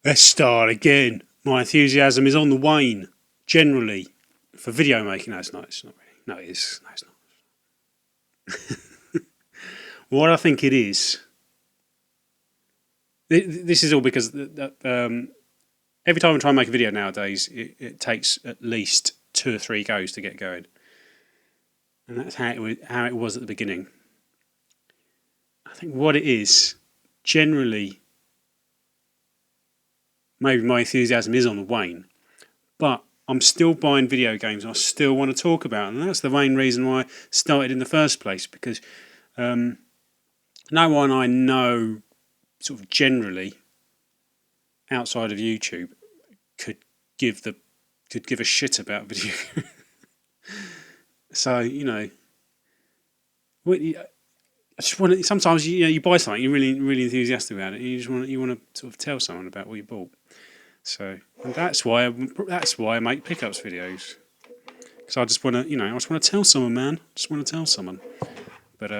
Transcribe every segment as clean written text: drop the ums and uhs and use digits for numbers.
Let's start again. My enthusiasm is on the wane, generally, for video making. No, it's not. It's not really. No, it is. No, it's not. What I think it is, this is all because every time I try and make a video nowadays, it takes at least 2 or 3 goes to get going. And that's how it was at the beginning. I think what it is, generally, maybe my enthusiasm is on the wane, but I'm still buying video games I still want to talk about, and that's the main reason why I started in the first place, because no one I know sort of generally outside of YouTube could give a shit about video. So, I just want to, sometimes you buy something, you're really enthusiastic about it, and you want to sort of tell someone about what you bought. So, and that's why I make pickups videos, because I just want to tell someone, man. I just want to tell someone. But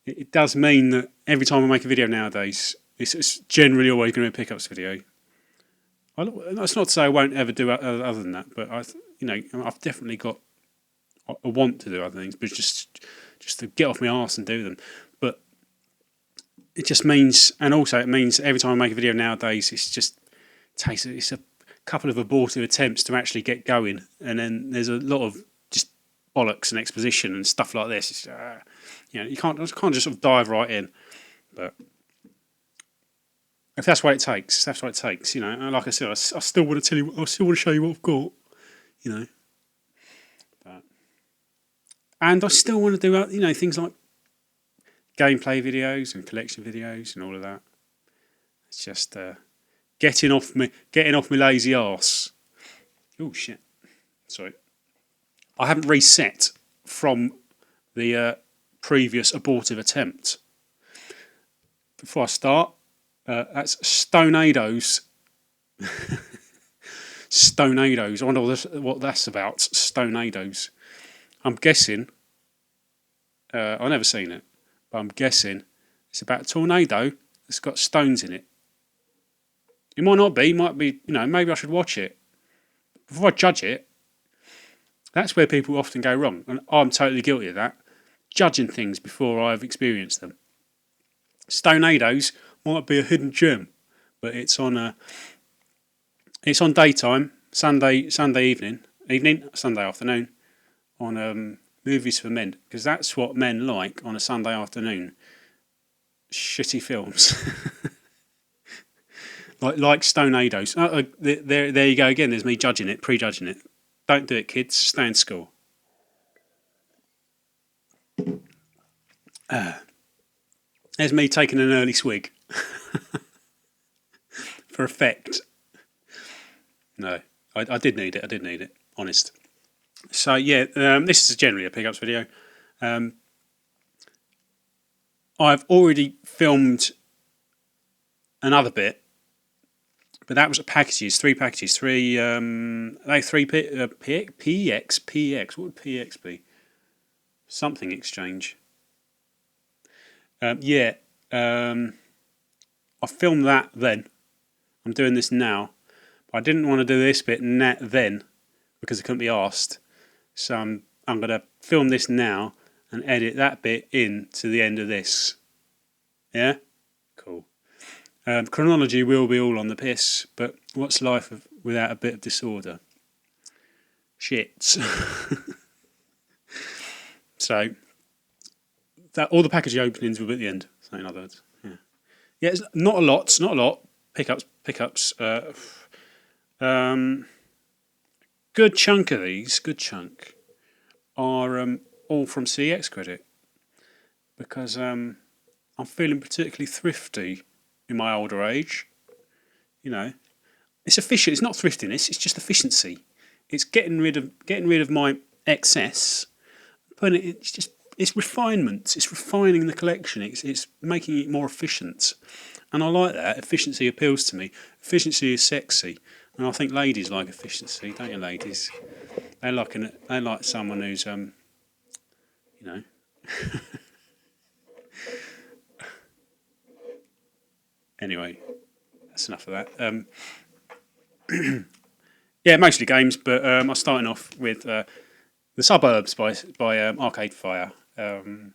it does mean that every time I make a video nowadays, it's generally always going to be a pickups video. That's not to say I won't ever do other than that, but I've definitely got a want to do other things, but just to get off my arse and do them. But it just means, and also it means every time I make a video nowadays, it's a couple of abortive attempts to actually get going, and then there's a lot of just bollocks and exposition and stuff like this. It's, you can't just sort of dive right in, but if that's what it takes, that's what it takes. And like I said, I still want to tell you, I still want to show you what I've got, and I still want to do things like gameplay videos and collection videos and all of that. It's just getting off my lazy arse. Oh shit! Sorry, I haven't reset from the previous abortive attempt. Before I start, that's Stonados. Stonados. I wonder what that's about. Stonados. I'm guessing. I've never seen it, but I'm guessing it's about a tornado that's got stones in it. It might not be. It might be. Maybe I should watch it before I judge it. That's where people often go wrong, and I'm totally guilty of that. Judging things before I've experienced them. Stonados might be a hidden gem, but it's on daytime, Sunday Sunday afternoon, on Movies for Men, because that's what men like on a Sunday afternoon. Shitty films. like Stonados. There you go again. There's me judging it, prejudging it. Don't do it, kids. Stay in school. There's me taking an early swig. For effect. No, I did need it. Honest. So yeah, this is generally a pickups video. I've already filmed another bit, but that was packages, 3 packages, PX. What would PX be? Something exchange. I filmed that then. I'm doing this now. But I didn't want to do this bit then because it couldn't be asked. So I'm going to film this now and edit that bit in to the end of this. Yeah? Cool. Chronology will be all on the piss, but what's life without a bit of disorder? Shit. So, all the package openings will be at the end. So in other words, yeah, it's not a lot. Pickups. Good chunk of these, are all from CX credit, because I'm feeling particularly thrifty in my older age. It's efficient. It's not thriftiness. It's just efficiency. It's getting rid of my excess, but it's refinement. It's refining the collection. It's making it more efficient, and I like that. Efficiency appeals to me. Efficiency is sexy, and I think ladies like efficiency, don't you, ladies? They like someone who's Anyway, that's enough of that. Yeah, mostly games, but I'm starting off with The Suburbs by Arcade Fire. One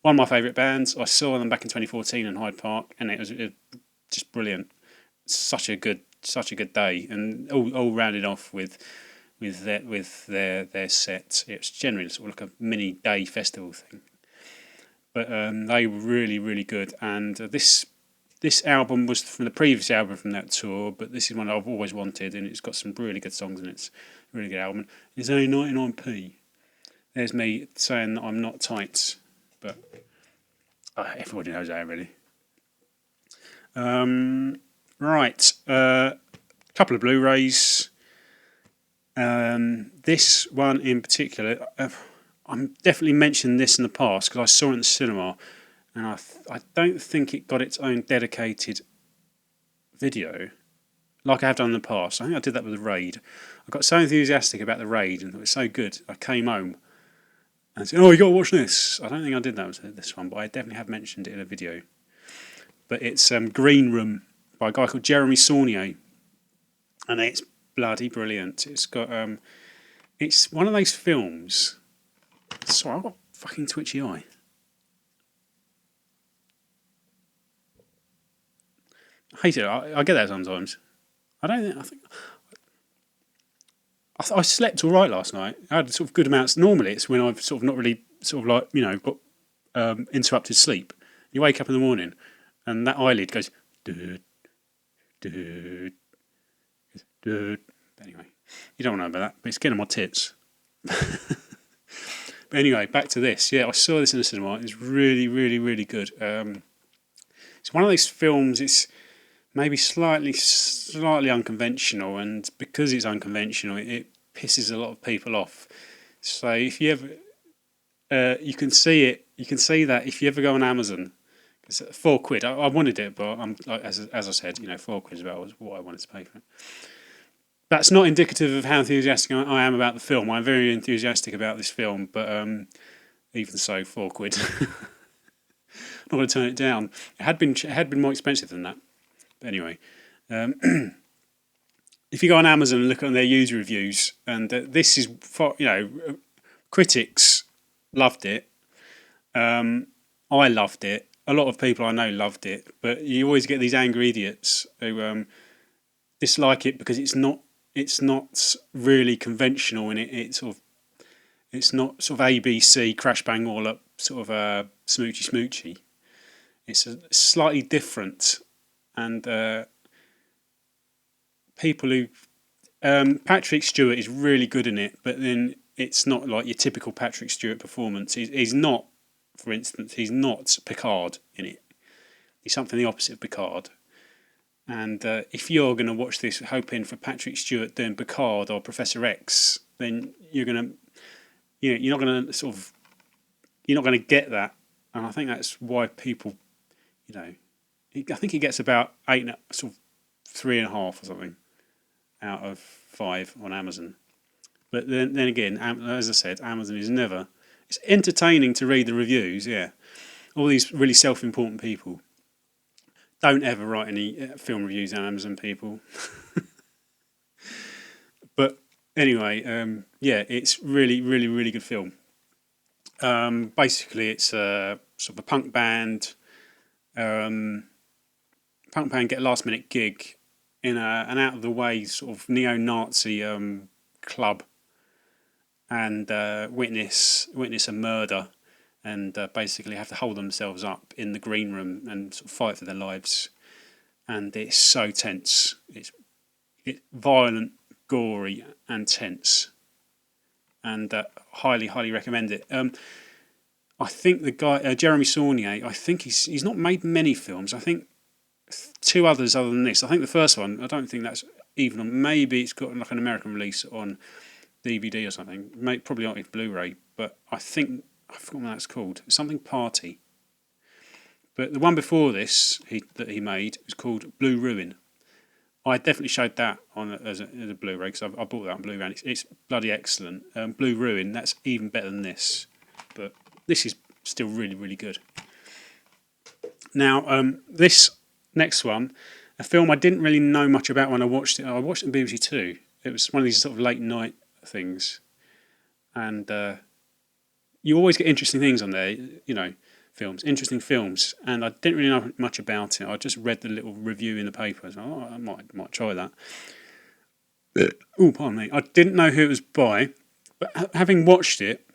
of my favourite bands. I saw them back in 2014 in Hyde Park, and it was just brilliant. Such a good day, and all rounded off with their set. It's generally sort of like a mini day festival thing, but they were really good. And this album was from the previous album from that tour, but this is one I've always wanted, and it's got some really good songs, and it's a really good album. It's only 99p. There's me saying that I'm not tight, but everybody knows that already. Right, couple of Blu-rays. This one in particular, I'm definitely mentioned this in the past because I saw it in the cinema, and I don't think it got its own dedicated video like I have done in the past. I think I did that with the Raid. I got so enthusiastic about the Raid and it was so good. I came home and said, "Oh, you got to watch this." I don't think I did that with this one, but I definitely have mentioned it in a video. But it's Green Room by a guy called Jeremy Saulnier, and it's bloody brilliant. It's got it's one of those films. Sorry, I've got a fucking twitchy eye. I hate it. I get that sometimes. I slept all right last night. I had sort of good amounts. Normally, it's when I've sort of not really sort of like got interrupted sleep. You wake up in the morning, and that eyelid goes. Dude. Anyway, you don't know about that, but it's getting on my tits. But anyway, back to this. Yeah, I saw this in the cinema. It's really good. It's one of those films. It's maybe slightly unconventional, and because it's unconventional, it pisses a lot of people off. So if you ever, you can see it. You can see that if you ever go on Amazon. It's £4. I wanted it, but I'm as I said, £4 is about what I wanted to pay for it. That's not indicative of how enthusiastic I am about the film. I'm very enthusiastic about this film, but even so, £4. I'm not going to turn it down. It had been more expensive than that. But anyway, if you go on Amazon and look at their user reviews, and this is critics loved it. I loved it. A lot of people I know loved it, but you always get these angry idiots who dislike it because it's not really conventional in it. It's not sort of ABC crash bang all up sort of smoochy. It's slightly different, and people who Patrick Stewart is really good in it, but then it's not like your typical Patrick Stewart performance. He's not. For instance, he's not Picard in it. He's something the opposite of Picard. And if you're going to watch this hoping for Patrick Stewart doing Picard or Professor X, then you're not going to get that. And I think that's why people, I think he gets about 3.5 or something out of 5 on Amazon. But then again, as I said, Amazon is never. It's entertaining to read the reviews, yeah. All these really self-important people. Don't ever write any film reviews on Amazon, people. But anyway, it's really good film. Basically, it's sort of a punk band. Punk band get a last-minute gig in an out-of-the-way sort of neo-Nazi club. And witness a murder, and basically have to hold themselves up in the green room and sort of fight for their lives. And it's so tense. It's violent, gory, and tense. And highly recommend it. I think the guy Jeremy Saulnier. I think he's not made many films. I think 2 others other than this. I think the first one. I don't think that's even on. Maybe it's got like an American release on DVD or something, probably not with Blu-ray, but I think I forgot what that's called. Something Party. But the one before this that he made was called Blue Ruin. I definitely showed that on as a Blu-ray because I bought that on Blu-ray. And it's bloody excellent. Blue Ruin, that's even better than this, but this is still really good. Now this Next one, a film I didn't really know much about when I watched it. I watched it on BBC Two. It was one of these sort of late night things, and you always get interesting things on there. You know, interesting films, and I didn't really know much about it. I just read the little review in the paper. So, I might try that. Oh, pardon me. I didn't know who it was by, but having watched it,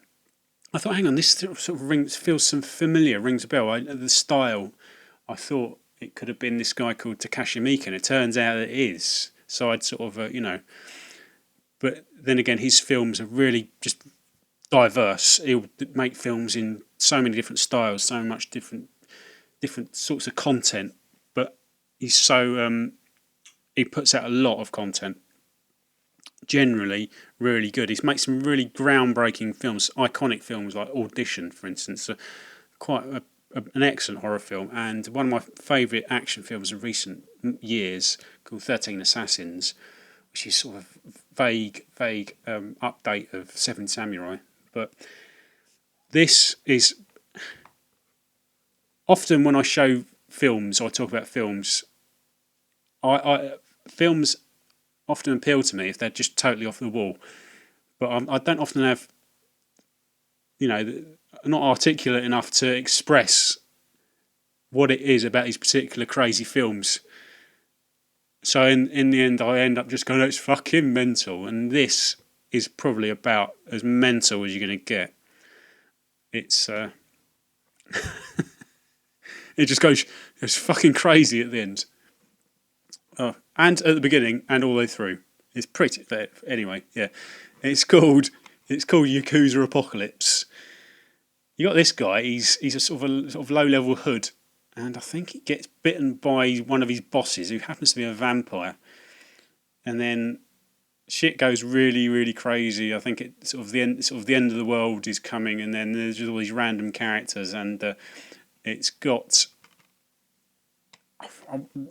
I thought, hang on, this sort of feels some familiar, rings a bell. The style, I thought it could have been this guy called Takashi Miike, and it turns out it is. So I'd sort of, but then again, his films are really just diverse. He'll make films in so many different styles, so much different sorts of content. But he's so he puts out a lot of content. Generally, really good. He's made some really groundbreaking films, iconic films like Audition, for instance. Quite an excellent horror film, and one of my favourite action films of recent years called 13 Assassins, which is sort of vague update of Seven Samurai. But this is often when I show films or I talk about films, films often appeal to me if they're just totally off the wall. But I don't often have, not articulate enough to express what it is about these particular crazy films. So in the end, I end up just going, "It's fucking mental," and this is probably about as mental as you're going to get. It's it just goes, it's fucking crazy at the end, and at the beginning and all the way through. It's pretty. Anyway, yeah, it's called Yakuza Apocalypse. You got this guy. He's a sort of low level hood, and I think he gets bitten by one of his bosses, who happens to be a vampire, and then shit goes really, really crazy. I think it's sort of the end of the world is coming, and then there's just all these random characters, and it's got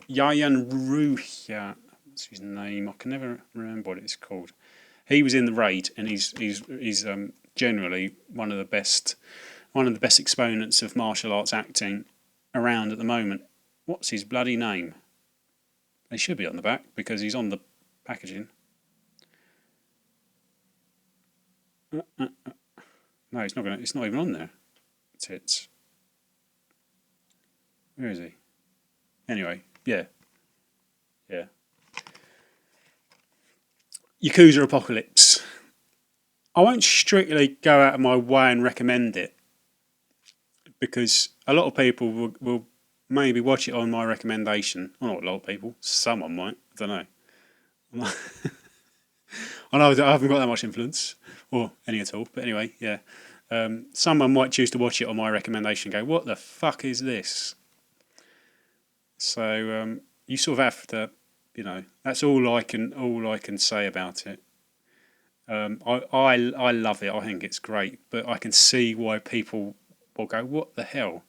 Yayan Ruhia. What's his name? I can never remember what it's called. He was in the Raid, and he's generally one of the best exponents of martial arts acting around at the moment. What's his bloody name? They should be on the back because he's on the packaging. No, it's not going. It's not even on there. Tits. Where is he? Anyway, yeah. Yakuza Apocalypse. I won't strictly go out of my way and recommend it because a lot of people will maybe watch it on my recommendation. Well, not a lot of people. Someone might. I don't know. I know I haven't got that much influence, or any at all. But anyway, yeah. Someone might choose to watch it on my recommendation and go, "What the fuck is this?" So you sort of have to, that's all I can say about it. I love it. I think it's great, but I can see why people will go, "What the hell?"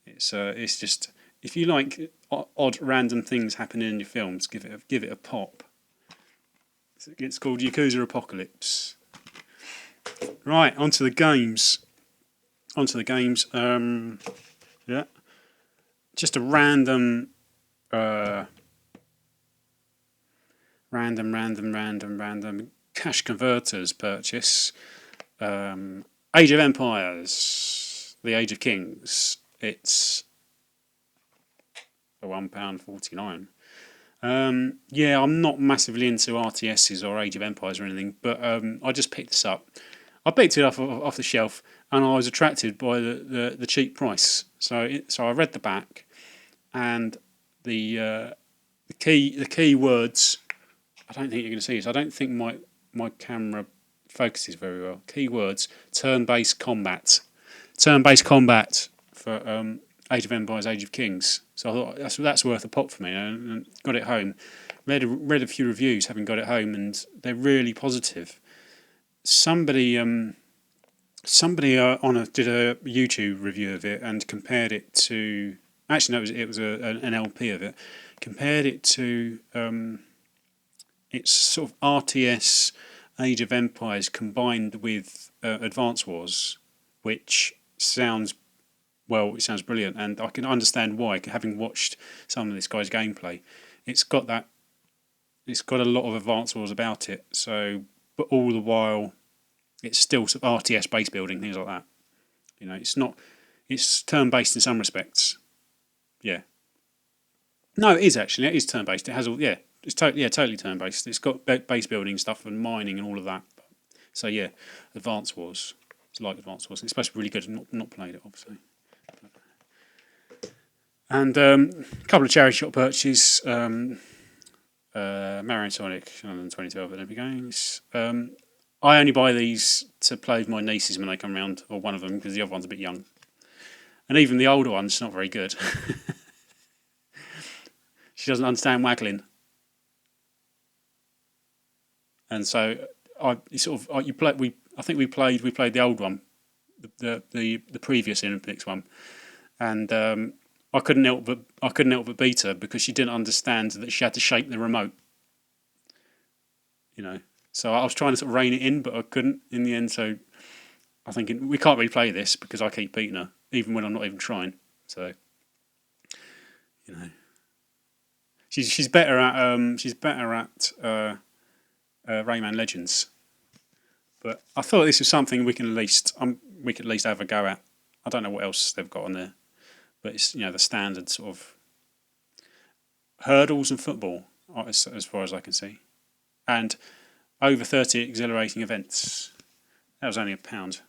It's just, if you like odd random things happening in your films, give it a pop. It's called Yakuza Apocalypse. Right, onto the games. Yeah, just a random cash converters purchase. Age of Empires, the Age of Kings. It's for £1.49. Yeah, I'm not massively into RTSs or Age of Empires or anything, but I just picked this up. I picked it up off the shelf, and I was attracted by the cheap price. So I read the back, and the key words. I don't think you're going to see this. I don't think my camera focuses very well. Keywords: turn-based combat. Turn-based combat for Age of Empires, Age of Kings. So I thought that's worth a pop for me. And got it home. Read a few reviews, having got it home, and they're really positive. Somebody did a YouTube review of it and compared it to. Actually, no, it was an LP of it. Compared it to it's sort of RTS Age of Empires combined with Advance Wars, which sounds well, it sounds brilliant, and I can understand why. Having watched some of this guy's gameplay, it's got that. It's got a lot of Advance Wars about it. So, but all the while, it's still sort of RTS base building, things like that. You know, it's not. It's turn based in some respects. Yeah. No, it is actually. It is turn based. It has all. Yeah, it's totally turn based. It's got base building stuff and mining and all of that. So yeah, Advance Wars. It's like Advance Wars. It's supposed to be really good. I've not played it, obviously. And a couple of charity shop purchases. Mario and Sonic and 2012 Olympic Games. I only buy these to play with my nieces when they come round, or one of them, because the other one's a bit young. And even the older one's not very good. She doesn't understand waggling. And so I think we played the old one, the previous Olympics one, and I couldn't help but beat her because she didn't understand that she had to shake the remote. You know, so I was trying to sort of rein it in, but I couldn't in the end. So I think we can't really play this because I keep beating her, even when I'm not even trying. So, you know, she's better at Rayman Legends. But I thought this was something we could at least have a go at. I don't know what else they've got on there, but it's the standard sort of hurdles and football as far as I can see, and over 30 exhilarating events. That was only £1,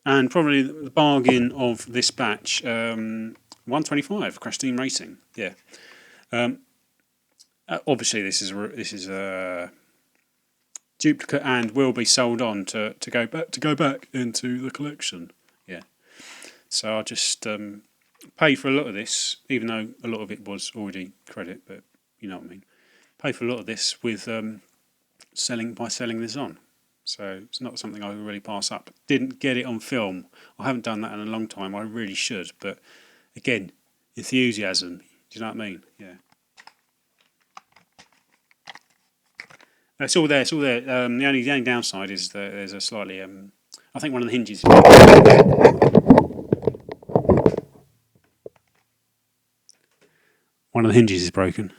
and probably the bargain of this batch. 125 Crash Team Racing. Yeah. Obviously, this is a duplicate and will be sold on to go back into the collection. Yeah. So I just paid for a lot of this, even though a lot of it was already credit, but you know what I mean. Paid for a lot of this with selling this on. So it's not something I would really pass up. Didn't get it on film. I haven't done that in a long time. I really should, but again, enthusiasm. Do you know what I mean? Yeah. It's all there. It's all there. The only downside is that there's a slightly. I think one of the hinges. One of the hinges is broken.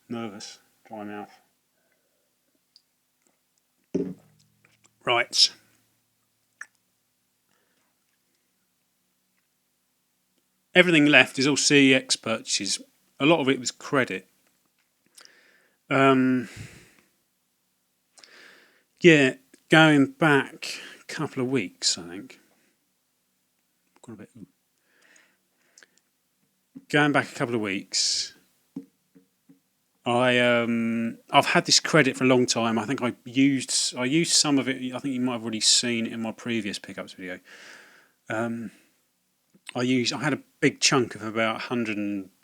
Nervous. Dry mouth. Right. Everything left is all CEX purchases. A lot of it was credit. Yeah, going back a couple of weeks, I think. Got a bit. Going back a couple of weeks, I've had this credit for a long time. I think I used some of it. I think you might have already seen it in my previous pickups video. I had a big chunk of about it was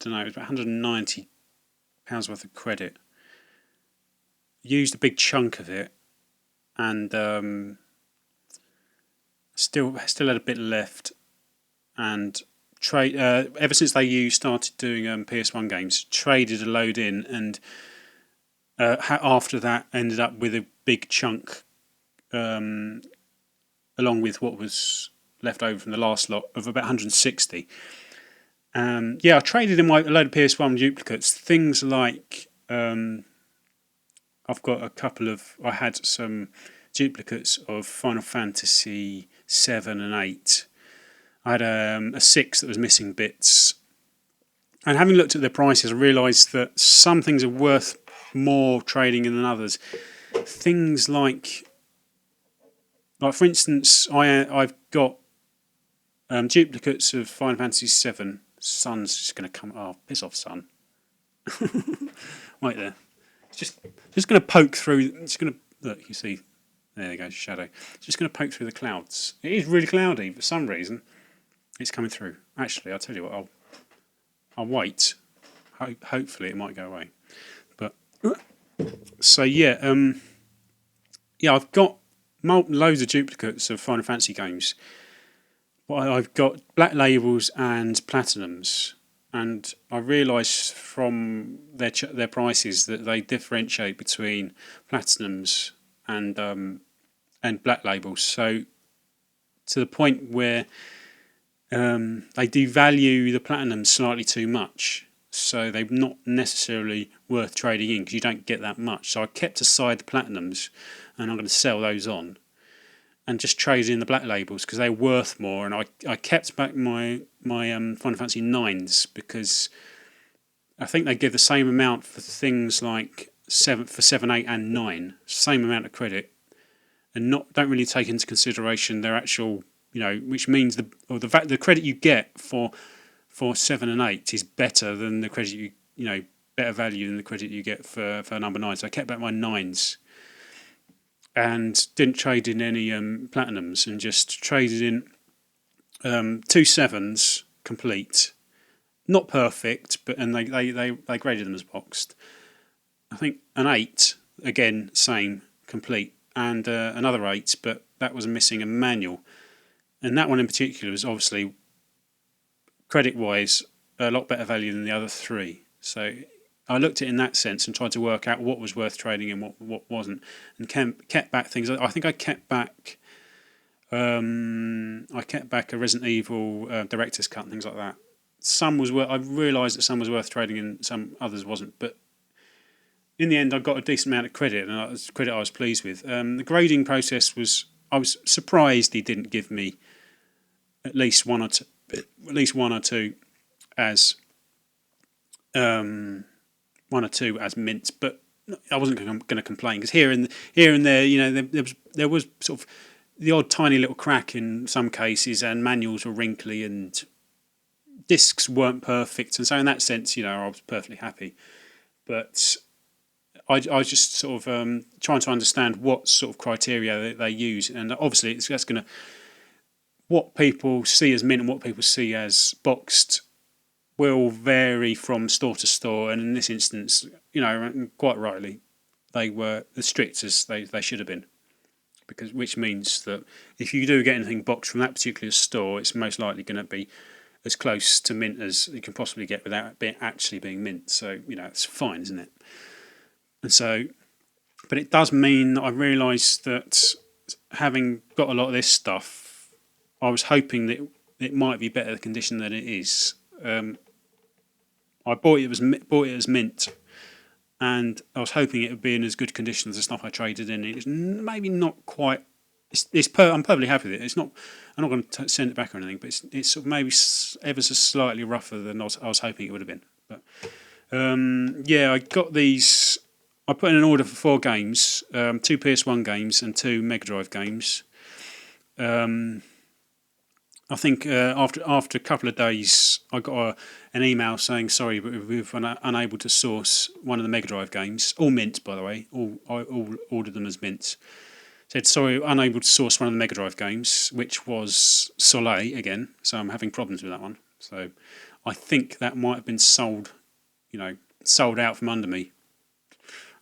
about £190 worth of credit. Used a big chunk of it, and still had a bit left. And trade ever since they started doing PS1 games, traded a load in, and after that ended up with a big chunk, along with what was left over from the last lot of about 160. I traded in a load of PS1 duplicates. Things like I've got I had some duplicates of Final Fantasy 7 and 8. I had a 6 that was missing bits. And having looked at their prices, I realised that some things are worth more trading in than others. Things like for instance, I've got duplicates of Final Fantasy 7. Sun's just going to come. Oh, piss off, sun! Right there. It's just going to poke through. It's going to look. You see, there goes shadow. It's just going to poke through the clouds. It is really cloudy for some reason. It's coming through. Actually, I'll tell you what. I'll wait. Hopefully, it might go away. But so yeah, I've got loads of duplicates of Final Fantasy games. But I've got black labels and platinums, and I realised from their prices that they differentiate between platinums and black labels. So to the point where they devalue the platinum slightly too much. So they're not necessarily worth trading in because you don't get that much. So I kept aside the platinums, and I'm going to sell those on, and just trade in the black labels because they're worth more. And I kept back my Final Fantasy 9s because I think they give the same amount for things like 7, 8, and 9, same amount of credit, and don't really take into consideration their actual, which means the credit you get for 7 and 8 is better than the credit better value than the credit you get for number 9. So I kept back my 9s and didn't trade in any platinums, and just traded in 2 7s complete, not perfect, but and they graded them as boxed. I think an 8 again, same complete, and another 8, but that was missing a manual, and that one in particular was obviously credit-wise a lot better value than the other 3. So I looked at it in that sense and tried to work out what was worth trading and what wasn't, and kept back things. I think I kept back a Resident Evil director's cut and things like that. Some was I realised that some was worth trading and some others wasn't, but in the end I got a decent amount of credit, and I was pleased with. The grading process I was surprised he didn't give me at least one or two as mint, but I wasn't going to complain because here and there, there was sort of the odd tiny little crack in some cases, and manuals were wrinkly and discs weren't perfect, and so in that sense, I was perfectly happy. But I was just sort of trying to understand what sort of criteria they use, and obviously that's going to, what people see as mint and what people see as boxed will vary from store to store, and in this instance, quite rightly, they were as strict as they should have been, which means that if you do get anything boxed from that particular store, it's most likely going to be as close to mint as you can possibly get without it actually being mint. So it's fine, isn't it? And so, but it does mean that I realised that having got a lot of this stuff, I was hoping that it might be better condition than it is. I bought it as mint, and I was hoping it would be in as good condition as the stuff I traded in. It's maybe not quite. I'm perfectly happy with it. It's not. I'm not going to send it back or anything, but it's sort of maybe ever so slightly rougher than I was hoping it would have been. But I got these. I put in an order for 4 games, 2 PS1 games and 2 Mega Drive games. I think after a couple of days, I got an email saying, sorry, but we've unable to source one of the Mega Drive games. All mint, by the way. I all ordered them as mint. Said, sorry, unable to source one of the Mega Drive games, which was Soleil again. So I'm having problems with that one. So I think that might have been sold out from under me.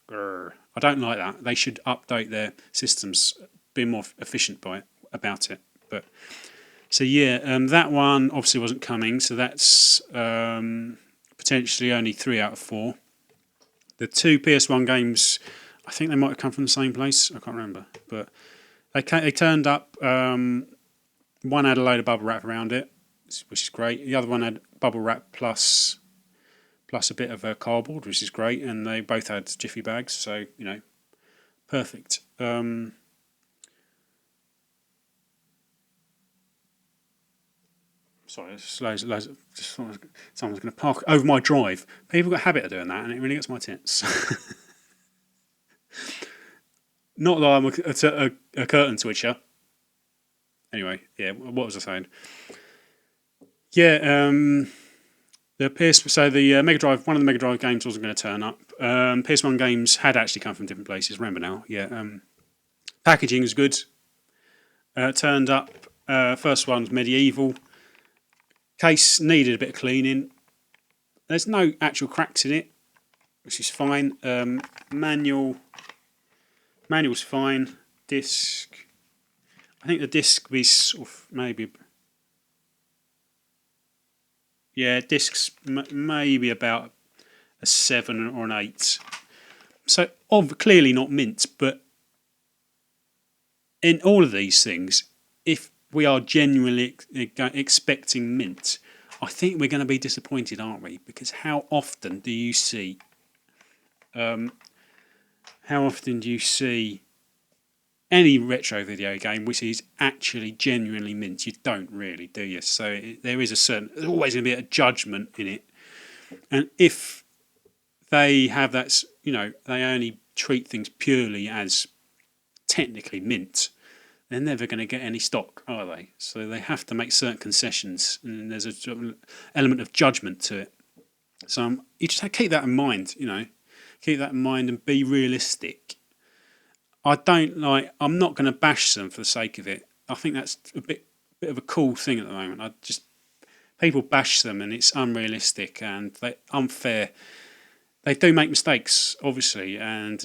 Grr. I don't like that. They should update their systems, be more efficient about it. But so that one obviously wasn't coming. So that's potentially only 3 out of 4. The 2 PS1 games, I think they might have come from the same place. I can't remember, but they turned up. One had a load of bubble wrap around it, which is great. The other one had bubble wrap plus a bit of cardboard, which is great, and they both had jiffy bags, so perfect. Sorry, someone's going to park over my drive. People got a habit of doing that, and it really gets my tits. Not that I'm a curtain switcher. Anyway, what was I saying? The Mega Drive, one of the Mega Drive games wasn't going to turn up. PS1 games had actually come from different places. Remember now, packaging was good. Turned up. First one was medieval. Case needed a bit of cleaning. There's no actual cracks in it, which is fine. Manual's fine. Disc. I think the disc was sort of maybe. Yeah, discs maybe about a 7 or an 8. So clearly not mint, but in all of these things, if we are genuinely expecting mint, I think we're going to be disappointed, aren't we? Because how often do you see any retro video game which is actually genuinely mint? You don't really, do you? So there's always going to be a judgment in it, and if they have that, they only treat things purely as technically mint, they're never going to get any stock, are they? So they have to make certain concessions, and there's a sort of element of judgment to it. So you just have to keep that in mind, keep that in mind and be realistic. I'm not going to bash them for the sake of it. I think that's a bit of a cool thing at the moment. People bash them and it's unrealistic and unfair. They do make mistakes, obviously, and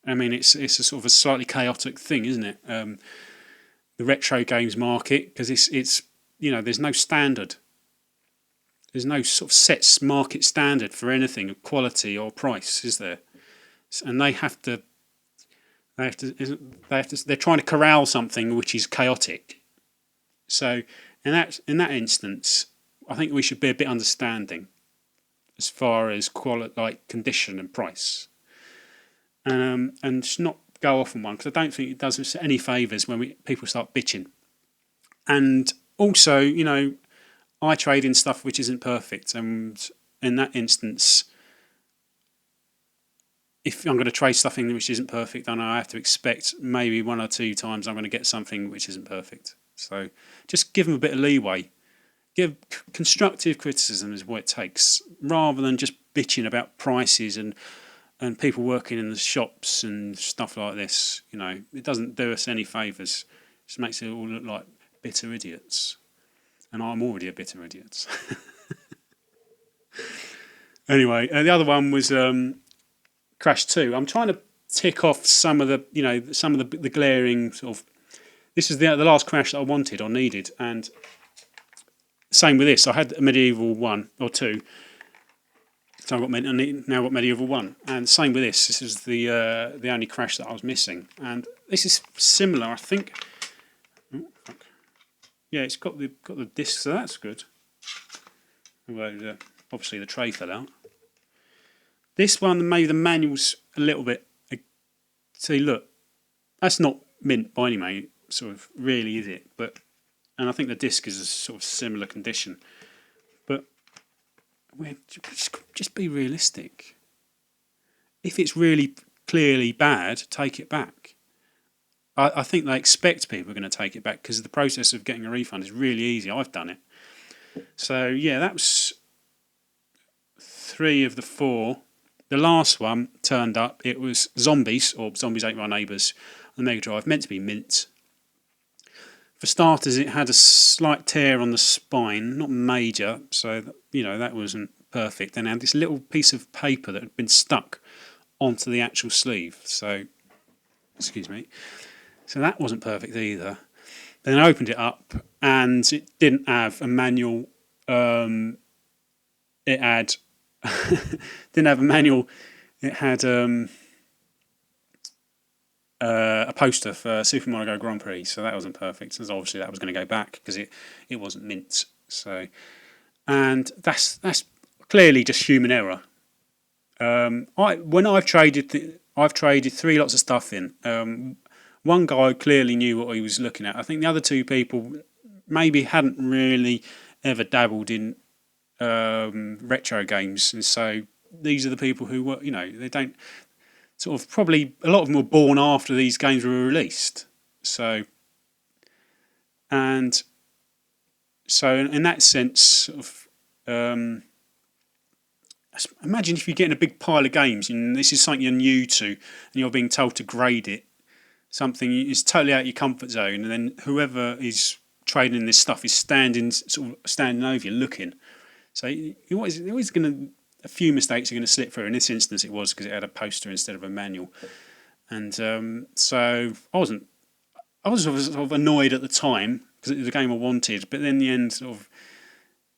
it's a sort of a slightly chaotic thing, isn't it? The retro games market, because it's there's no standard. There's no sort of set market standard for anything of quality or price, is there? And they're trying to corral something which is chaotic. So in that instance, I think we should be a bit understanding as far as quality, like condition and price, and just not go off on one, because I don't think it does us any favours when people start bitching. And also, I trade in stuff which isn't perfect, and in that instance, if I'm going to trade stuff in which isn't perfect, then I have to expect maybe 1 or 2 times I'm going to get something which isn't perfect. So just give them a bit of leeway. Give constructive criticism is what it takes, rather than just bitching about prices and people working in the shops and stuff like this. It doesn't do us any favours. It just makes it all look like bitter idiots. And I'm already a bitter idiot. Anyway, the other one was Crash 2. I'm trying to tick off some of the glaring sort of. This is the last Crash that I wanted or needed, and same with this. I had Medieval 1 or 2, so I've now got Medieval 1, and same with this. This is the only Crash that I was missing, and this is similar, I think. Oh, fuck. Yeah, it's got the disc, so that's good. Well, obviously the tray fell out. This one, maybe the manual's a little bit. See, look, that's not mint by any means, sort of, really, is it? And I think the disc is a sort of similar condition. But just be realistic. If it's really clearly bad, take it back. I think they expect people are going to take it back, because the process of getting a refund is really easy. I've done it. So, yeah, that was 3 of the 4. The last one turned up. It was Zombies, or Zombies Ate My Neighbours, on the Mega Drive, meant to be mint. For starters, it had a slight tear on the spine, not major, so that wasn't perfect. And it had this little piece of paper that had been stuck onto the actual sleeve. So, excuse me. So that wasn't perfect either. Then I opened it up, and it didn't have a manual. It had didn't have a manual. It had a poster for Super Mario Go Grand Prix, so that wasn't perfect. So obviously that was going to go back because it wasn't mint. So, and that's clearly just human error. I've traded 3 lots of stuff in. One guy clearly knew what he was looking at. I think the other 2 people maybe hadn't really ever dabbled in retro games, and so these are the people who were, they don't. Sort of, probably a lot of them were born after these games were released. So in that sense, sort of, imagine if you're getting a big pile of games and this is something you're new to, and you're being told to grade it. Something is totally out of your comfort zone, and then whoever is trading this stuff is standing over you, looking. So you're always going to. A few mistakes are going to slip through. In this instance, it was because it had a poster instead of a manual, and so I was sort of annoyed at the time because it was a game I wanted. But then in the end, sort of,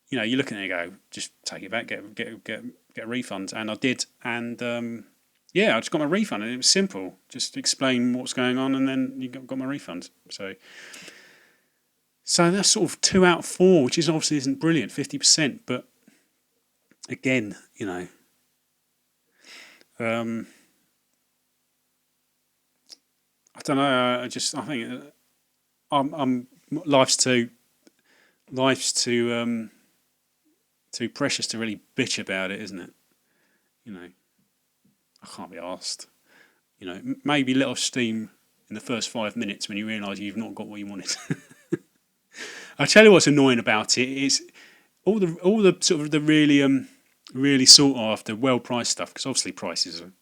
you're looking at it and go, just take it back, get a refund, and I did, and I just got my refund, and it was simple. Just explain what's going on, and then you got my refund. So So that's sort of 2 out of 4, which is obviously isn't brilliant, 50%. But again, um, I don't know. I think I'm life's too precious to really bitch about it, isn't it? I can't be asked. Maybe let off steam in the first 5 minutes when you realise you've not got what you wanted. I tell you what's annoying about it is all the sort of the really sought after, well priced stuff, because obviously prices are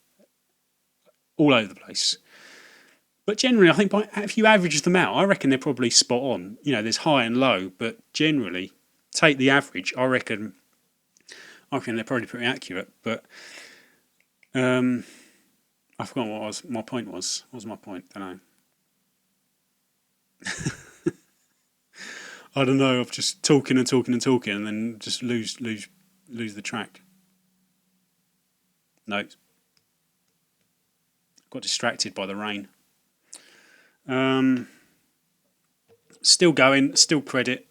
all over the place. But generally, I think if you average them out, I reckon they're probably spot on. There's high and low, but generally, take the average. I reckon they're probably pretty accurate. But I forgot my point was. What was my point? I don't know. I don't know. I'm just talking and talking and talking, and then just lose the track. No, got distracted by the rain. Still going. Still credit.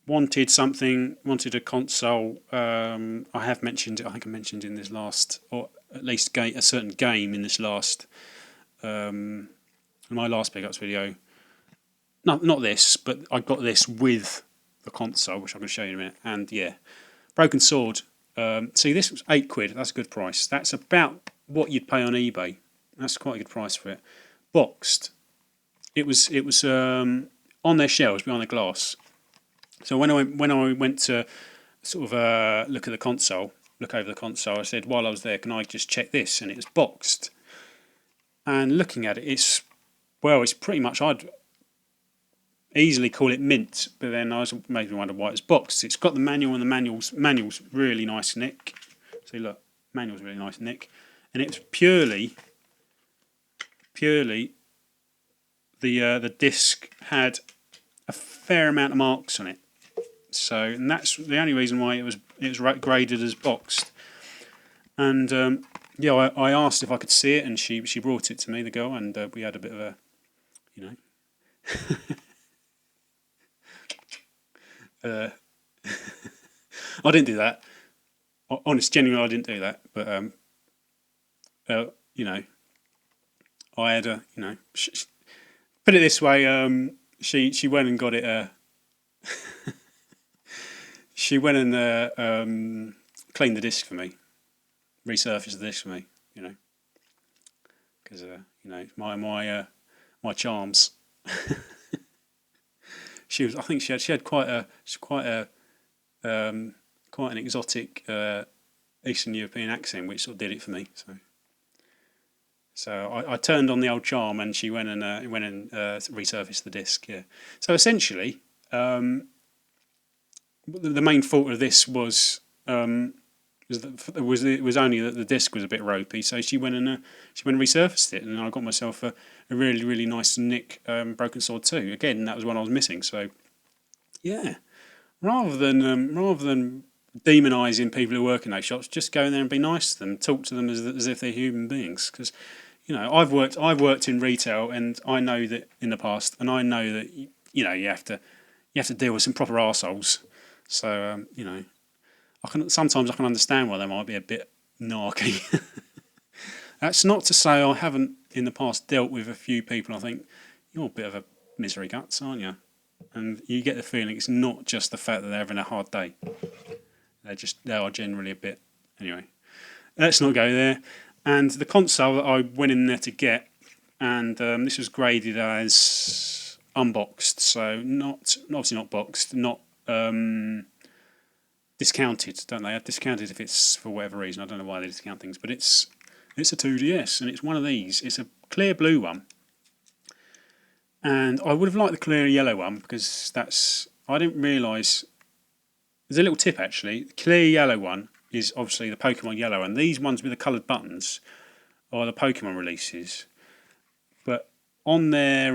Wanted a console. I have mentioned it. I think I mentioned in this last, or at least a certain game in this last, my last pickups video. Not this, but I got this with the console, which I'm going to show you in a minute. And yeah, Broken Sword. See, this was £8. That's a good price. That's about what you'd pay on eBay. That's quite a good price for it. Boxed. It was on their shelves behind the glass. So when I went to sort of look over the console, I said while I was there, can I just check this? And it was boxed. And looking at it, it's pretty much, I'd easily call it mint, but then I was making me wonder why it's boxed. It's got the manual, and the manual's really nice nick. See, look, manual's really nice nick, and it's purely the disc had a fair amount of marks on it. So, and that's the only reason why it was graded as boxed. And I asked if I could see it, and she brought it to me, the girl, and we had a bit of a, I didn't do that. Genuinely, I didn't do that. But I had a, put it this way, she went and got it. She went and cleaned the disc for me, resurfaced the disc for me, because my charms. I think she had quite an exotic Eastern European accent, which sort of did it for me. So I turned on the old charm, and she went and resurfaced the disc. Yeah. So essentially, the main fault of this was only that the disc was a bit ropey. So she went and resurfaced it, and I got myself a really, really nice nick Broken Sword 2. Again, that was one I was missing. So yeah, rather than demonising people who work in those shops, just go in there and be nice to them, talk to them as if they're human beings. Because I've worked in retail, and I know that in the past, and I know that you have to deal with some proper arseholes. So sometimes I can understand why they might be a bit narky. That's not to say I haven't in the past dealt with a few people. I think you're a bit of a misery guts, aren't you? And you get the feeling it's not just the fact that they're having a hard day. They are generally a bit. Anyway, let's not go there. And the console that I went in there to get, and this was graded as unboxed, so obviously not boxed, not discounted, don't they? Discounted if it's for whatever reason. I don't know why they discount things, but it's a 2DS, and it's one of these. It's a clear blue one, and I would have liked the clear yellow one because I didn't realise. There's a little tip actually. The clear yellow one is obviously the Pokemon Yellow, and these ones with the coloured buttons are the Pokemon releases. But on their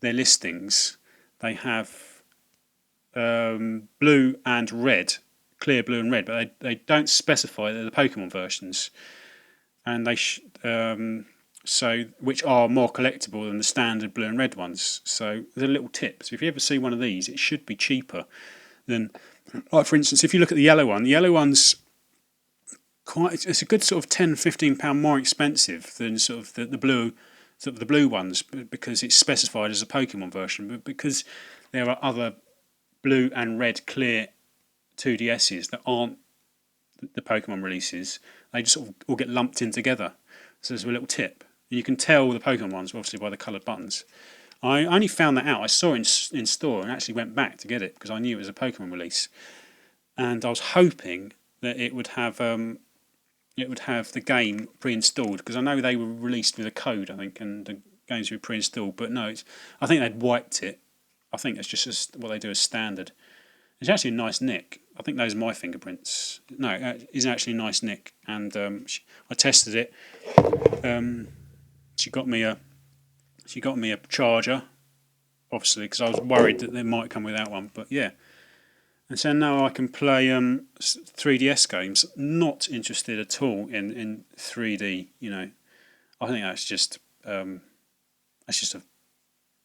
listings, they have blue and red, clear blue and red, but they don't specify they're the Pokemon versions. And so which are more collectible than the standard blue and red ones. So there's a little tip. So if you ever see one of these, it should be cheaper than, like for instance, if you look at the yellow one's quite. It's a good sort of £10-15 more expensive than sort of the blue ones because it's specified as a Pokemon version, but because there are other blue and red clear 2DSs that aren't the Pokemon releases, they just sort of all get lumped in together. So there's a little tip. You can tell the Pokemon ones obviously by the coloured buttons. I only found that out. I saw it in store and actually went back to get it because I knew it was a Pokemon release, and I was hoping that it would have the game pre-installed because I know they were released with a code, I think, and the games were pre-installed. But no, I think they'd wiped it. I think that's just what they do as standard. It's actually a nice nick. I think those are my fingerprints. No, it is actually a nice nick, and I tested it. She got me a charger, obviously, because I was worried that they might come without one. But yeah, and so now I can play 3DS games. Not interested at all in 3D. I think that's just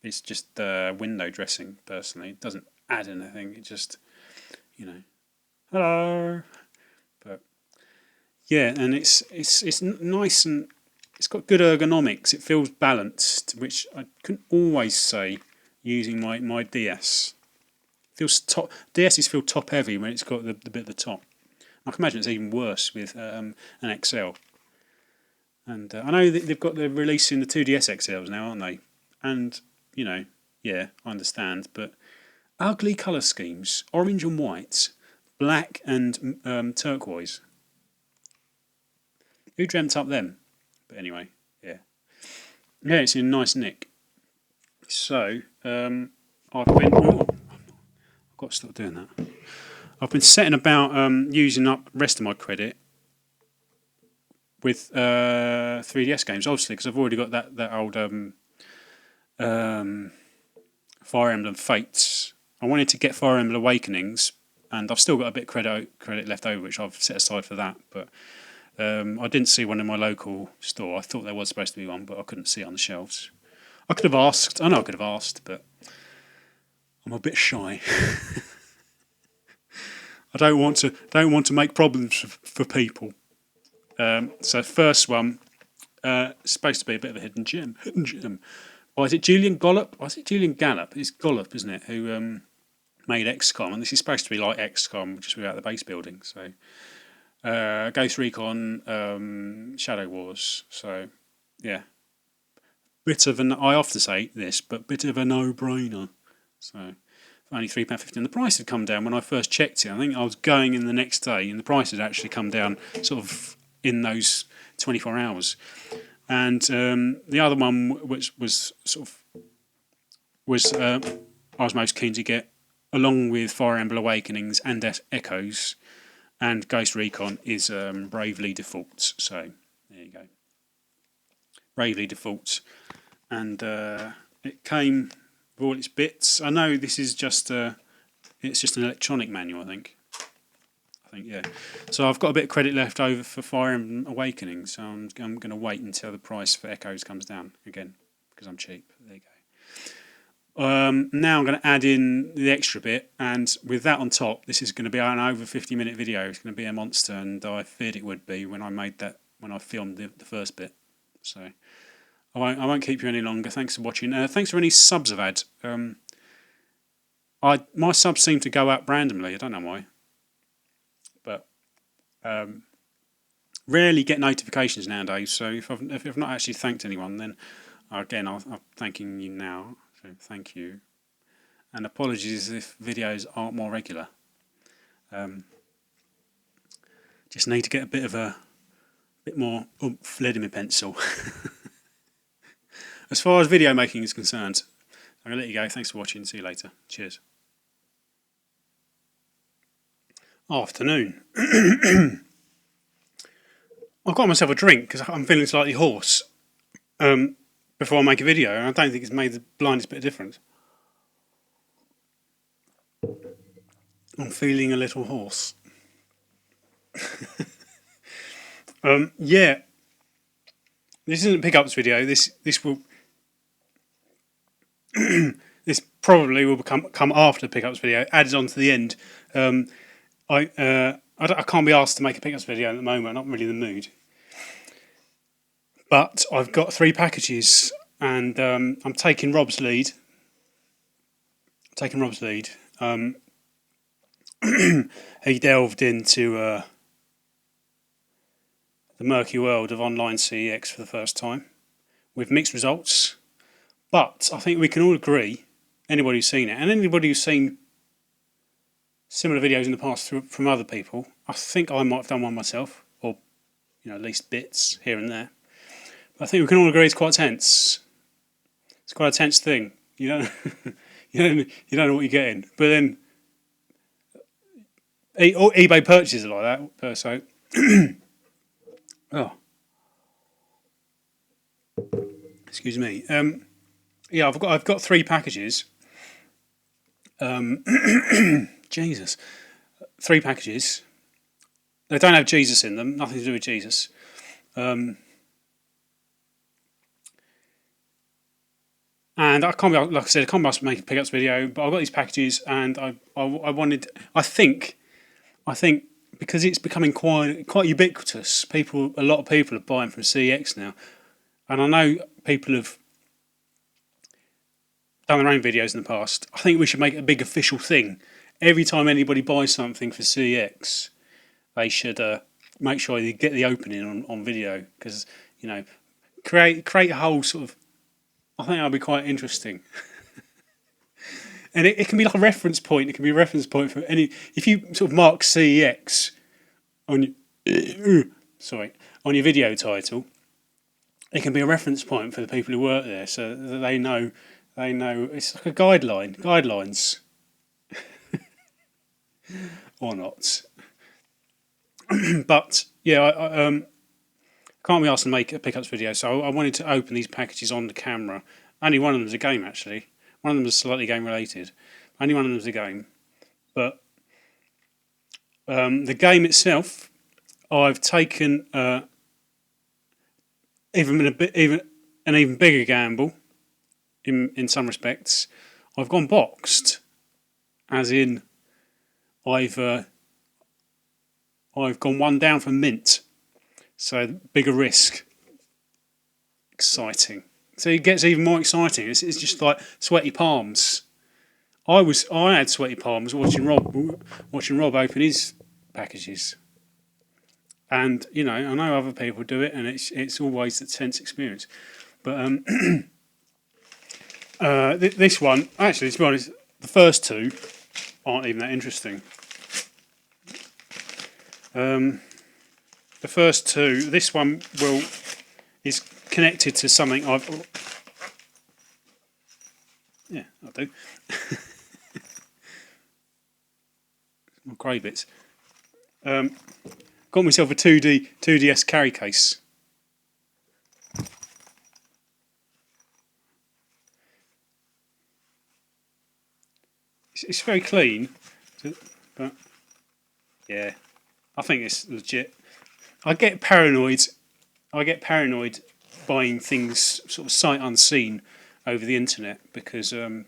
it's just window dressing. Personally, it doesn't add anything. It just hello. But yeah, and it's nice and it's got good ergonomics. It feels balanced, which I couldn't always say using my DS. Feels top. DSs feel top heavy when it's got the bit at the top. I can imagine it's even worse with an XL. And I know that they're releasing the 2DS XLs now, aren't they? And yeah, I understand, but ugly colour schemes, orange and white, black and turquoise. Who dreamt up them? But anyway, yeah, it's in a nice nick. So I've got to stop doing that. I've been setting about using up the rest of my credit with 3DS games, obviously, because I've already got that old Fire Emblem Fates. I wanted to get Fire Emblem Awakenings, and I've still got a bit of credit left over, which I've set aside for that. But I didn't see one in my local store. I thought there was supposed to be one, but I couldn't see it on the shelves. I could have asked. I know I could have asked, but I'm a bit shy. I don't want to make problems for people. So first one, it's supposed to be a bit of a hidden gem. Or is it Julian Gollop? Or is it Julian Gallop? It's Gollop, isn't it? Who made XCOM, and this is supposed to be like XCOM, just without the base building. So Ghost Recon, Shadow Wars. So yeah, I often say this, but bit of a no-brainer. So only £3.50. And the price had come down when I first checked it. I think I was going in the next day, and the price had actually come down sort of in those 24 hours. And the other one, which was I was most keen to get, along with Fire Emblem Awakenings and Echoes and Ghost Recon, is Bravely Default. So there you go, Bravely Default, and it came with all its bits. I know this is just it's just an electronic manual, I think yeah. So I've got a bit of credit left over for Fire Emblem Awakening, so I'm going to wait until the price for Echoes comes down again because I'm cheap. There you go. Now I'm going to add in the extra bit, and with that on top, this is going to be an over 50-minute video. It's going to be a monster, and I feared it would be when I filmed the first bit. So I won't keep you any longer. Thanks for watching. Thanks for any subs I've had. My subs seem to go up randomly. I don't know why, but rarely get notifications nowadays. So if I've not actually thanked anyone, then again I'm thanking you now. So thank you, and apologies if videos aren't more regular. Just need to get a bit more oomph lead in my pencil. As far as video making is concerned, I'm going to let you go. Thanks for watching. See you later. Cheers. Afternoon. I've got myself a drink because I'm feeling slightly hoarse before I make a video, and I don't think it's made the blindest bit of difference. I'm feeling a little hoarse. Yeah. this isn't a pickups video. This will this probably will come after the pickups video, added on to the end. I can't be asked to make a pickups video at the moment. I'm not really in the mood. But I've got 3 packages, and I'm taking Rob's lead. He delved into the murky world of online CEX for the first time, with mixed results. But I think we can all agree, anybody who's seen it, and anybody who's seen similar videos in the past from other people, I think I might have done one myself, or at least bits here and there. But I think we can all agree it's quite tense. It's quite a tense thing. You don't you don't know what you're getting. But then eBay purchases are like that. So oh, excuse me. Yeah, I've got 3 packages. Jesus, 3 packages. They don't have Jesus in them. Nothing to do with Jesus. And I can't be, like I said, I can't be asked to make a pickups video, but I've got these packages, and I think because it's becoming quite ubiquitous, a lot of people are buying from CEX now, and I know people have done their own videos in the past. I think we should make it a big official thing. Every time anybody buys something for CEX, they should make sure they get the opening on video, because create a whole sort of. I think that'll be quite interesting. And it can be like a reference point. It can be a reference point for any. If you sort of mark CEX on your, on your video title, it can be a reference point for the people who work there, so that they know it's like a guidelines, or not. But yeah, I can't be asked to make a pickups video, so I wanted to open these packages on the camera. Only one of them is a game, actually. One of them is slightly game related. Only one of them is a game. But the game itself, I've taken an even bigger gamble. In some respects, I've gone boxed, as in I've gone one down from mint. So bigger risk, exciting. So it gets even more exciting. It's just like sweaty palms. I had sweaty palms watching Rob open his packages, and I know other people do it, and it's always a tense experience. But this one, actually, to be honest, the first 2 aren't even that interesting. The first 2, this one is connected to something I'll do. My grey bits. Got myself a 2DS carry case. It's very clean, but yeah, I think it's legit. I get paranoid buying things sort of sight unseen over the internet, because there's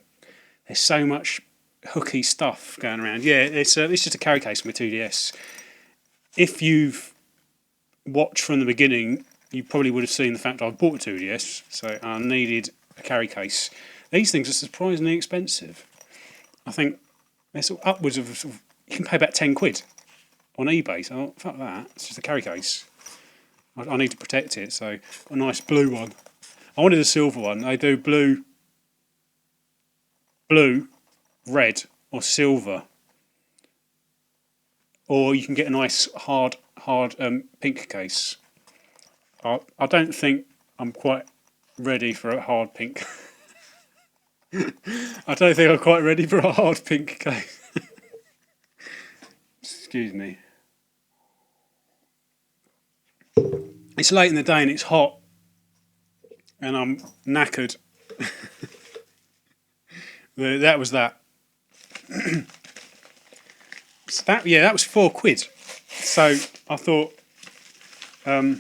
so much hooky stuff going around. Yeah, it's just a carry case from a 2DS. If you've watched from the beginning, you probably would have seen the fact I bought a 2DS, so I needed a carry case. These things are surprisingly expensive. I think they're sort of upwards of you can pay about £10 on eBay. So fuck that. It's just a carry case. I need to protect it, so got a nice blue one. I wanted a silver one. They do blue, red, or silver. Or you can get a nice hard pink case. I don't think I'm quite ready for a hard pink. I don't think I'm quite ready for a hard pink case. Excuse me. It's late in the day and it's hot, and I'm knackered. That was that. So that was £4. So I thought, don't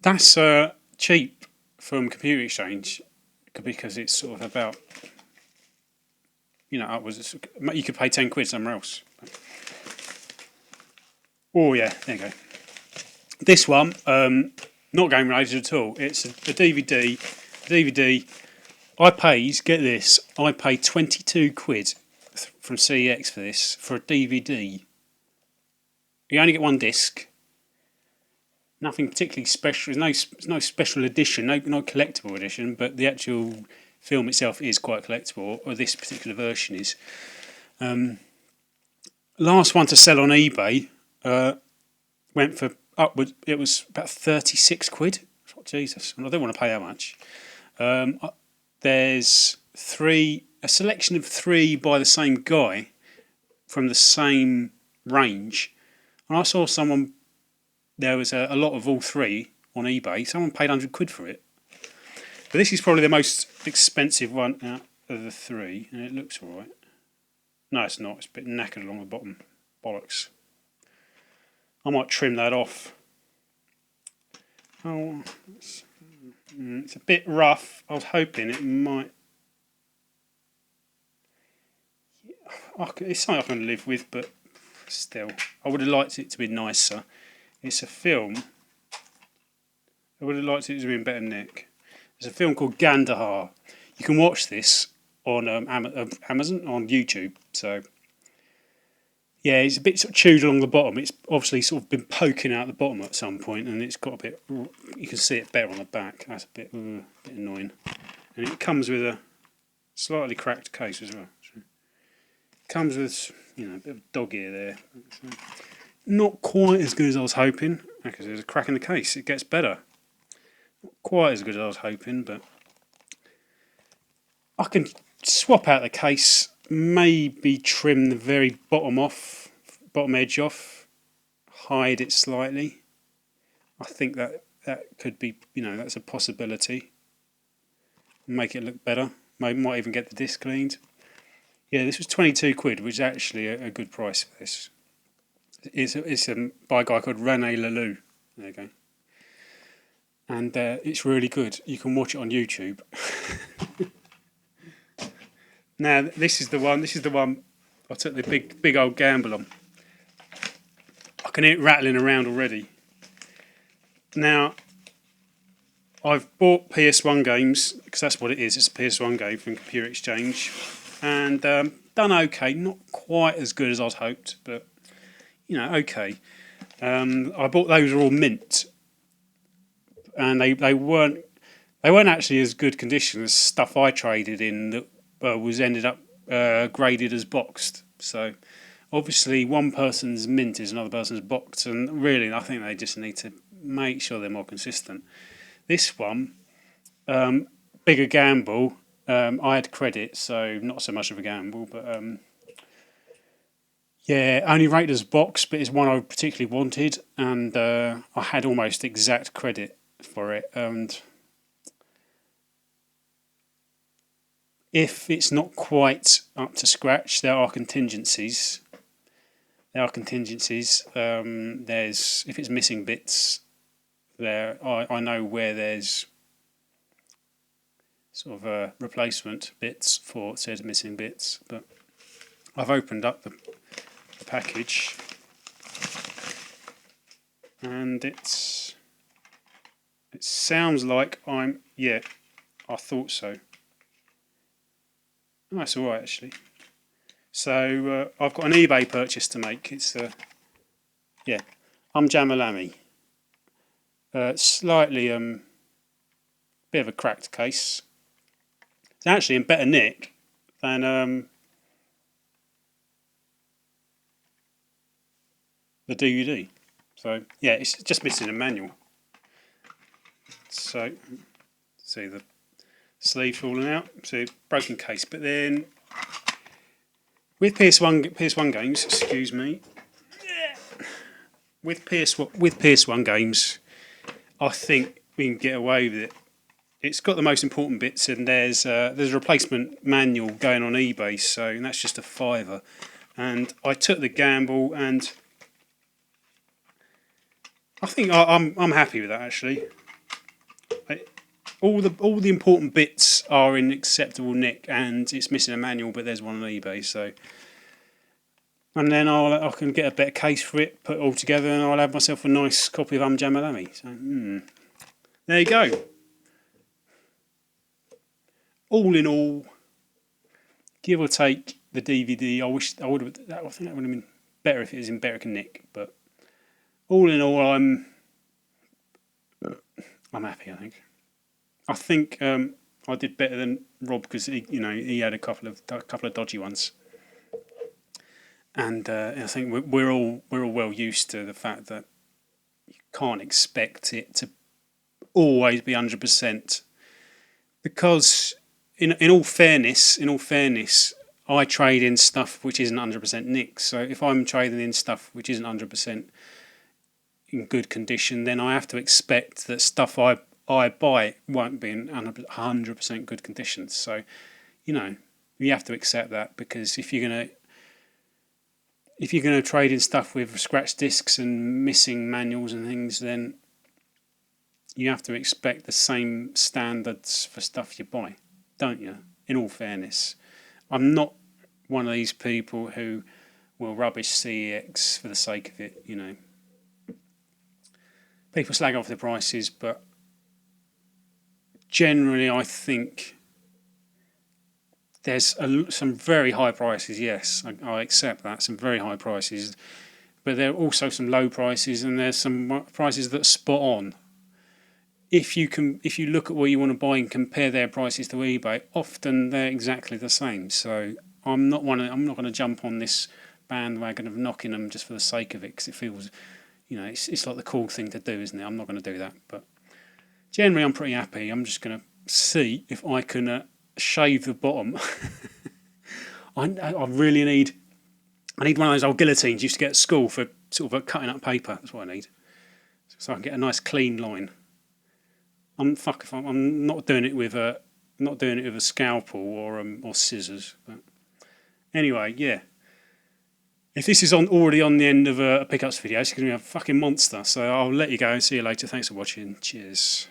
That's cheap from Computer Exchange because it's sort of about, upwards. You could pay £10 somewhere else. Oh yeah, there you go. This one, not game related at all. It's a DVD. DVD. Get this, I paid £22 from CEX for this, for a DVD. You only get one disc. Nothing particularly special. There's no special edition, no collectible edition, but the actual film itself is quite collectible, or this particular version is. Last one to sell on eBay went for upward. It was about £36. Oh, Jesus, I don't want to pay that much. There's a selection of 3 by the same guy from the same range, and I saw someone. There was a lot of all 3 on eBay. Someone paid £100 for it. But this is probably the most expensive one out of the 3, and it looks alright. No, it's not. It's a bit knackered along the bottom. Bollocks. I might trim that off. Oh, it's a bit rough. I was hoping it might. It's something I can live with, but still, I would have liked it to be nicer. It's a film. I would have liked it to be in better nick. There's a film called Gandahar. You can watch this on Amazon, on YouTube. So, yeah, it's a bit sort of chewed along the bottom. It's obviously sort of been poking out the bottom at some point, and it's got a bit. You can see it better on the back. That's a bit annoying. And it comes with a slightly cracked case as well. It comes with a bit of dog ear there. Not quite as good as I was hoping, because there's a crack in the case. It gets better. Not quite as good as I was hoping, but I can swap out the case, maybe trim the very bottom edge off, hide it slightly. I think that could be, that's a possibility. Make it look better. Might even get the disc cleaned. Yeah, this was £22, which is actually a good price for this. It's by a guy called René Laloux. There you go. And it's really good. You can watch it on YouTube. Now, this is the one I took the big old gamble on. I can hear it rattling around already. Now, I've bought PS1 games, because that's what it is. It's a PS1 game from Computer Exchange. And done okay. Not quite as good as I was hoped, but okay. I bought those are all mint, and they weren't actually as good condition as stuff I traded in that was ended up graded as boxed. So obviously one person's mint is another person's boxed, and really I think they just need to make sure they're more consistent. This one, bigger gamble. I had credit, so not so much of a gamble, but. Yeah, only rated as box, but it's one I particularly wanted, and I had almost exact credit for it. And if it's not quite up to scratch, there are contingencies. There's if it's missing bits, I know where there's sort of replacement bits for it says missing bits, but I've opened up the package, and it sounds like I thought so. Oh, that's alright actually. So I've got an eBay purchase to make. It's Jamalami. Slightly bit of a cracked case. It's actually in better nick than the DVD. So yeah, it's just missing a manual. So see the sleeve falling out. See broken case. But then with PS1 games, excuse me. With PS1 games, I think we can get away with it. It's got the most important bits, and there's a replacement manual going on eBay, so that's just a £5. And I took the gamble, and I think I'm happy with that actually. all the important bits are in acceptable nick, and it's missing a manual, but there's one on eBay. So, and then I can get a better case for it, put it all together, and I'll have myself a nice copy of Jamalami. So, there you go. All in all, give or take the DVD, I think that would have been better if it was in better nick. But all in all, I'm happy. I think I did better than Rob because he had a couple of dodgy ones, and I think we're all well used to the fact that you can't expect it to always be 100%, because in all fairness, I trade in stuff which isn't 100% nicked. So if I'm trading in stuff which isn't 100% in good condition, then I have to expect that stuff I buy won't be in 100% good condition. So, you have to accept that, because if you're gonna trade in stuff with scratched discs and missing manuals and things, then you have to expect the same standards for stuff you buy, don't you? In all fairness, I'm not one of these people who will rubbish CEX for the sake of it. People slag off the prices, but generally I think there's some very high prices. Yes, I accept that, some very high prices, but there are also some low prices, and there's some prices that are spot on. If you look at what you want to buy and compare their prices to eBay, often they're exactly the same. So I'm not going to jump on this bandwagon of knocking them just for the sake of it, because it feels, it's like the cool thing to do, isn't it? I'm not going to do that. But generally, I'm pretty happy. I'm just going to see if I can shave the bottom. I really need one of those old guillotines you used to get at school for sort of cutting up paper. That's what I need, so I can get a nice clean line. I'm not doing it with a scalpel or scissors. But anyway, yeah. If this is already on the end of a pickups video, it's going to be a fucking monster. So I'll let you go and see you later. Thanks for watching. Cheers.